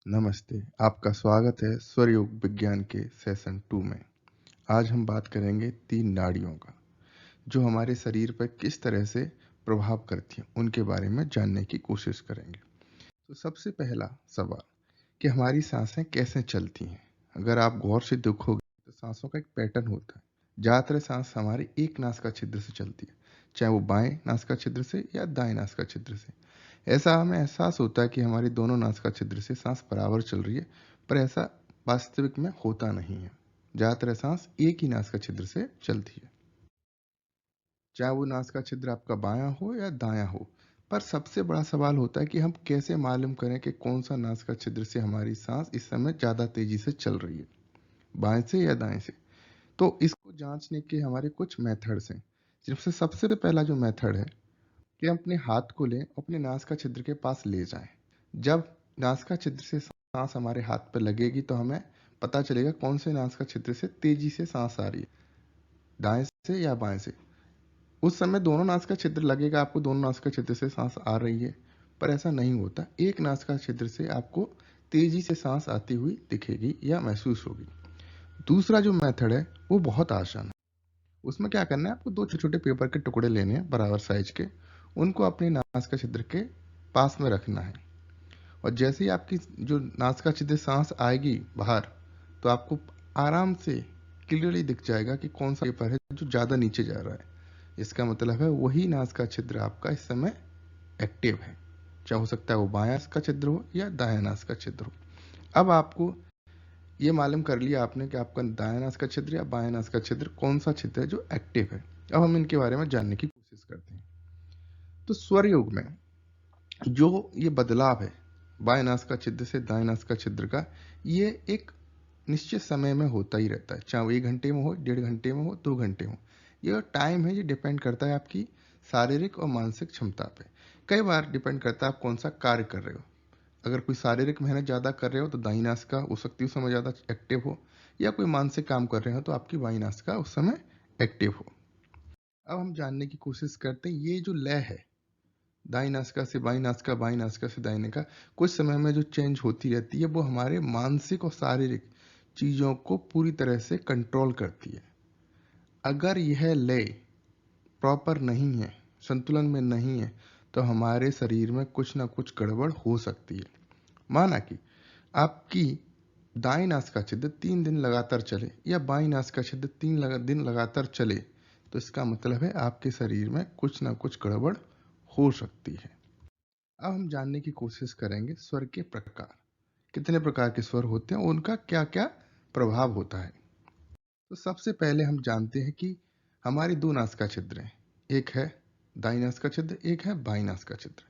नमस्ते, आपका स्वागत है स्वर योग विज्ञान के सेशन 2 में। आज हम बात करेंगे 3 नाड़ियों का, जो हमारे शरीर पर किस तरह से प्रभाव करती हैं, उनके बारे में जानने की कोशिश करेंगे। तो सबसे पहला सवाल कि हमारी सांसें कैसे चलती हैं? अगर आप गौर से देखोगे तो सांसों का एक पैटर्न होता है। ज़्यादातर सांस हमारी एक नासिका छिद्र से चलती है, चाहे वो बाएं नासिका छिद्र से या दाएं नासिका छिद्र से। ऐसा हमें एहसास होता है कि हमारी दोनों नासिका छिद्र से सांस बराबर चल रही है, पर ऐसा वास्तविक में होता नहीं है। ज़्यादातर सांस एक ही नासिका छिद्र से चलती है, चाहे वो नासिका छिद्र आपका बायां हो या दायां हो। पर सबसे बड़ा सवाल होता है कि हम कैसे मालूम करें कि कौन सा नासिका छिद्र से हमारी सांस इस समय ज़्यादा तेजी से चल रही है, बाएं से या दाएं से। तो इसको जांचने के हमारे कुछ मेथड्स हैं, जिनसे सबसे पहला जो मेथड है कि हम अपने हाथ को लें, अपने नासिका छिद्र के पास ले जाएं। जब नासिका छिद्र से सांस हमारे हाथ पर लगेगी तो हमें पता चलेगा कौन से नासिका छिद्र से तेजी से सांस आ रही है, दाएं से या बाएं से। उस समय दोनों नासिका छिद्र लगेगा, आपको दोनों नासिका छिद्र से सांस आ रही है, पर ऐसा नहीं होता। एक नासिका छिद्र से आपको तेजी से सांस आती हुई दिखेगी या महसूस होगी। दूसरा जो मेथड है वो बहुत आसान है। उसमें क्या करना है, आपको 2 छोटे-छोटे पेपर के टुकड़े लेने हैं बराबर साइज के, उनको अपने नासिका छिद्र के पास में रखना है। और जैसे ही आपकी जो नासिका छिद्र से सांस आएगी बाहर, तो आपको आराम से क्लियरली दिख जाएगा कि कौन सा पेपर है जो ज़्यादा नीचे जा रहा है। इसका मतलब है वही नासिका छिद्र आपका इस समय एक्टिव है, चाहे हो सकता है वो बायां नासिका छिद्र हो या दायां नासिका छिद्र हो। अब आपको ये मालूम कर लिया आपने कि आपका दायां नासिका छिद्र या बायां नासिका छिद्र कौन सा छिद्र है जो एक्टिव है। अब हम इनके बारे में जानने की कोशिश करते हैं। तो स्वर योग में जो ये बदलाव है बाएं नासिका छिद्र से दाएं नासिका छिद्र का, ये एक निश्चित समय में होता ही रहता है, चाहे वो 1 घंटे में हो, 1.5 घंटे में हो, 2 घंटे में हो। ये टाइम है, ये डिपेंड करता है आपकी शारीरिक और मानसिक क्षमता पे। कई बार डिपेंड करता है आप कौन सा कार्य कर रहे हो। अगर कोई शारीरिक मेहनत ज़्यादा कर रहे हो तो दाईं नासिका उस वक्त उस समय ज़्यादा एक्टिव हो, या कोई मानसिक काम कर रहे हो तो आपकी बाईं नासिका उस समय एक्टिव हो। अब हम जानने की कोशिश करते हैं ये जो लय है, दाईं नासिका से बाईं नासिका, बाईं नासिका से दाईं नासिका, कुछ समय में जो चेंज होती रहती है वो हमारे मानसिक और शारीरिक चीज़ों को पूरी तरह से कंट्रोल करती है। अगर यह लय प्रॉपर नहीं है, संतुलन में नहीं है, तो हमारे शरीर में कुछ ना कुछ गड़बड़ हो सकती है। माना कि आपकी दाईं नासिका छिद्र 3 दिन लगातार चले या बाईं नासिका छिद्र 3 दिन लगातार चले, तो इसका मतलब है आपके शरीर में कुछ ना कुछ गड़बड़ हो सकती है। अब हम जानने की कोशिश करेंगे स्वर के प्रकार, कितने प्रकार के स्वर होते हैं, उनका क्या क्या प्रभाव होता है। तो सबसे पहले हम जानते हैं कि हमारी 2 नासिका छिद्र हैं, एक है दाईं नासिका छिद्र, एक है बाईं नासिका छिद्र।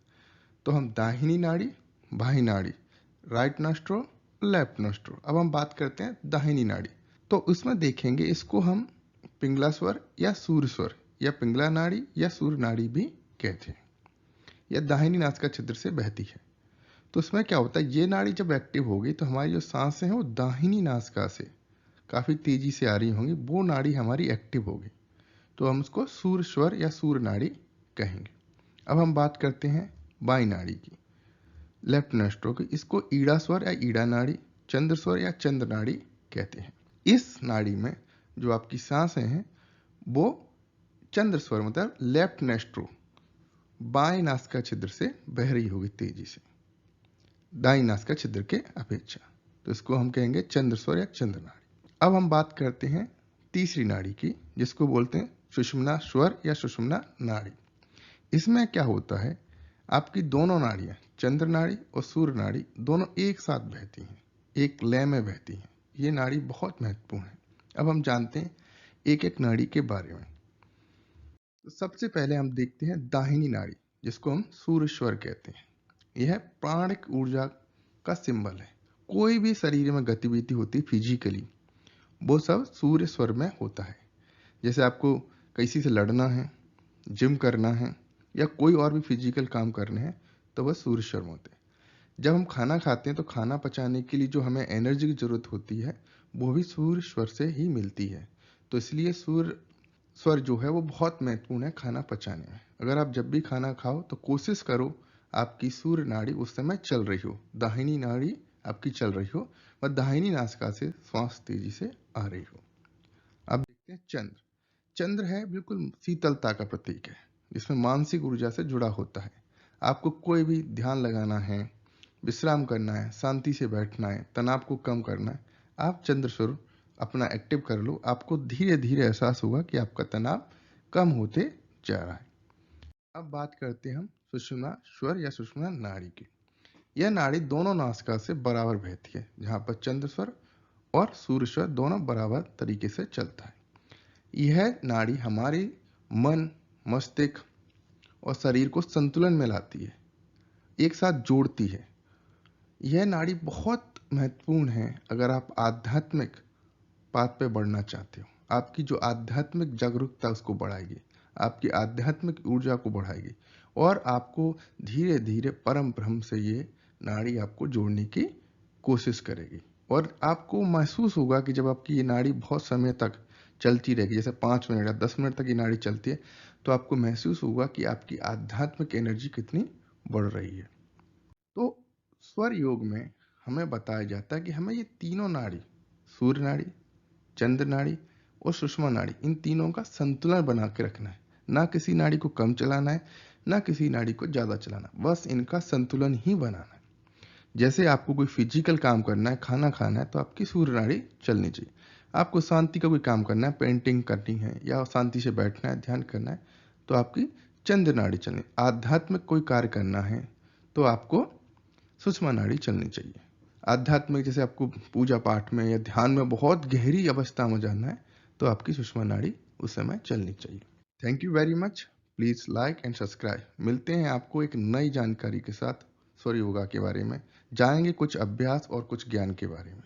तो हम दाहिनी नाड़ी, बाईं नाड़ी, राइट नॉस्ट्रो, लेफ्ट नॉस्ट्रो। अब हम बात करते हैं दाहिनी नाड़ी। तो उसमें देखेंगे इसको हम पिंगला स्वर या सूर्य स्वर या पिंगला नाड़ी या सूर्य नाड़ी भी कहते हैं। यह दाहिनी नासिका छिद्र से बहती है। तो उसमें क्या होता है, ये नाड़ी जब एक्टिव होगी तो हमारी जो सांसें हैं वो दाहिनी नासिका से काफ़ी तेजी से आ रही होंगी, वो नाड़ी हमारी एक्टिव होगी, तो हम उसको सूर्य स्वर या सूर्य नाड़ी कहेंगे। अब हम बात करते हैं बाई नाड़ी की, लेफ्ट नोस्ट्रो की। इसको ईड़ा स्वर या ईड़ा नाड़ी, चंद्र स्वर या चंद्र नाड़ी कहते हैं। इस नाड़ी में जो आपकी सांसें हैं वो चंद्र स्वर मतलब लेफ्ट नोस्ट्रो, बाएं नासिका छिद्र से बह रही होगी तेजी से, दाईं नासिका छिद्र के अपेक्षा। तो इसको हम कहेंगे चंद्र स्वर या चंद्र नाड़ी। अब हम बात करते हैं तीसरी नाड़ी की, जिसको बोलते हैं सुषुम्ना स्वर या सुषुम्ना नाड़ी। इसमें क्या होता है, आपकी दोनों नाड़ियां चंद्र नाड़ी और सूर्य नाड़ी दोनों एक साथ बहती हैं, एक लय में बहती हैं। ये नाड़ी बहुत महत्वपूर्ण है। अब हम जानते हैं एक एक नाड़ी के बारे में। तो सबसे पहले हम देखते हैं दाहिनी नाड़ी, जिसको हम सूर्य स्वर कहते हैं। यह प्राणिक ऊर्जा का सिंबल है। कोई भी शरीर में गतिविधि होती फिजिकली, वो सब सूर्य स्वर में होता है। जैसे आपको किसी से लड़ना है, जिम करना है, या कोई और भी फिजिकल काम करने हैं, तो वह सूर्य स्वर में होते हैं। जब हम खाना खाते हैं तो खाना पचाने के लिए जो हमें एनर्जी की जरूरत होती है वो भी सूर्य स्वर से ही मिलती है। तो इसलिए सूर्य स्वर जो है वो बहुत महत्वपूर्ण है खाना पचाने में। अगर आप जब भी खाना खाओ तो कोशिश करो आपकी सूर्य नाड़ी उस समय चल रही हो, दाहिनी नाड़ी आपकी चल रही हो व दाहिनी नासिका से श्वास तेजी से आ रही हो। अब देखते हैं चंद्र। चंद्र है बिल्कुल शीतलता का प्रतीक है, जिसमें मानसिक ऊर्जा से जुड़ा होता है। आपको कोई भी ध्यान लगाना है, विश्राम करना है, शांति से बैठना है, तनाव को कम करना है, आप चंद्र स्वरूप अपना एक्टिव कर लो। आपको धीरे धीरे एहसास होगा कि आपका तनाव कम होते जा रहा है। अब बात करते हैं हम सुषुम्ना स्वर या सुषुम्ना नाड़ी की। यह नाड़ी दोनों नासिका से बराबर बहती है, जहाँ पर चंद्र स्वर और सूर्य स्वर दोनों बराबर तरीके से चलता है। यह नाड़ी हमारे मन, मस्तिष्क और शरीर को संतुलन में लाती है, एक साथ जोड़ती है। यह नाड़ी बहुत महत्वपूर्ण है अगर आप आध्यात्मिक पाथ पे बढ़ना चाहते हो। आपकी जो आध्यात्मिक जागरूकता उसको बढ़ाएगी, आपकी आध्यात्मिक ऊर्जा को बढ़ाएगी और आपको धीरे धीरे परम ब्रह्म से ये नाड़ी आपको जोड़ने की कोशिश करेगी। और आपको महसूस होगा कि जब आपकी ये नाड़ी बहुत समय तक चलती रहेगी, जैसे 5 मिनट या 10 मिनट तक ये नाड़ी चलती है, तो आपको महसूस होगा कि आपकी आध्यात्मिक एनर्जी कितनी बढ़ रही है। तो स्वर योग में हमें बताया जाता है कि हमें ये तीनों नाड़ी, सूर्य नाड़ी, चंद्र नाड़ी और सुषुम्ना नाड़ी, इन तीनों का संतुलन बना के रखना है। ना किसी नाड़ी को कम चलाना है, ना किसी नाड़ी को ज़्यादा चलाना, बस इनका संतुलन ही बनाना है। जैसे आपको कोई फिजिकल काम करना है, खाना खाना है, तो आपकी सूर्य नाड़ी चलनी चाहिए। आपको शांति का कोई काम करना है, पेंटिंग करनी है या शांति से बैठना है, ध्यान करना है, तो आपकी चंद्र नाड़ी चलनी। आध्यात्मिक कोई कार्य करना है तो आपको सुषुम्ना नाड़ी चलनी चाहिए। आध्यात्मिक जैसे आपको पूजा पाठ में या ध्यान में बहुत गहरी अवस्था में जाना है, तो आपकी सुषुम्ना नाड़ी उस समय चलनी चाहिए। Thank you very much. Please like and subscribe. मिलते हैं आपको एक नई जानकारी के साथ स्वर योगा के बारे में। जानेंगे कुछ अभ्यास और कुछ ज्ञान के बारे में।